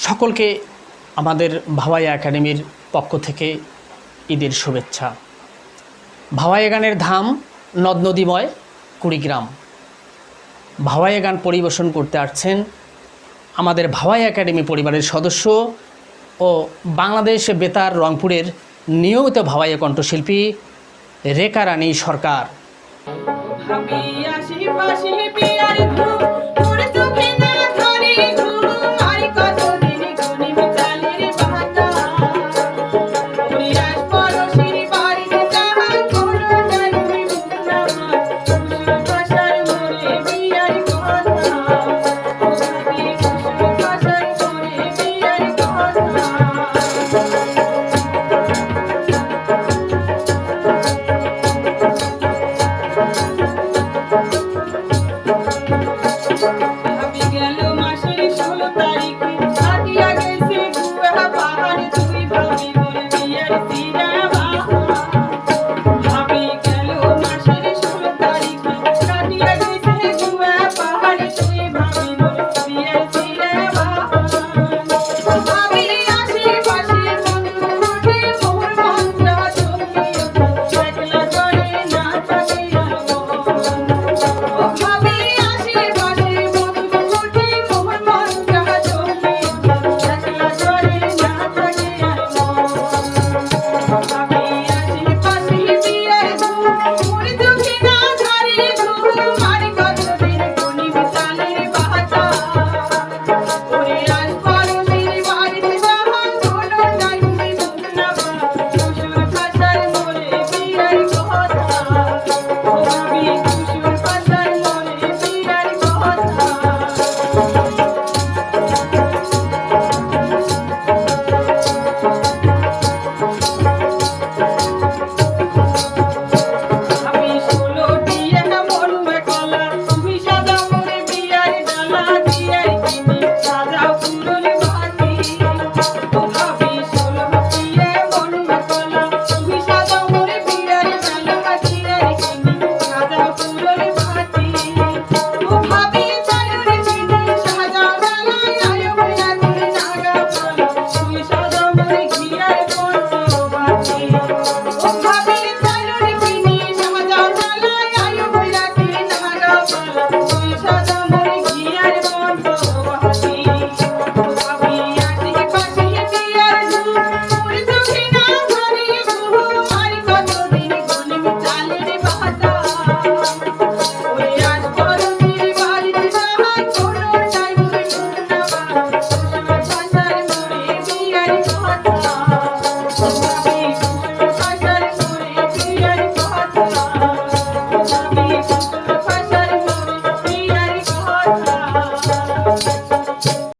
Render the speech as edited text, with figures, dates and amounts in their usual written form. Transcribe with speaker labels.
Speaker 1: সকলকে আমাদের ভাওয়াইয়া একাডেমির পক্ষ থেকে ঈদের শুভেচ্ছা। ভাওয়াইয়া গানের ধাম নদ নদীময় কুড়িগ্রাম। ভাওয়াইয়া গান পরিবেশন করতে আসছেন আমাদের ভাওয়াইয়া একাডেমি পরিবারের সদস্য ও বাংলাদেশ বেতার রংপুরের নিয়মিত ভাওয়াইয়া কণ্ঠশিল্পী রেখা রানী সরকার।
Speaker 2: আমি আসি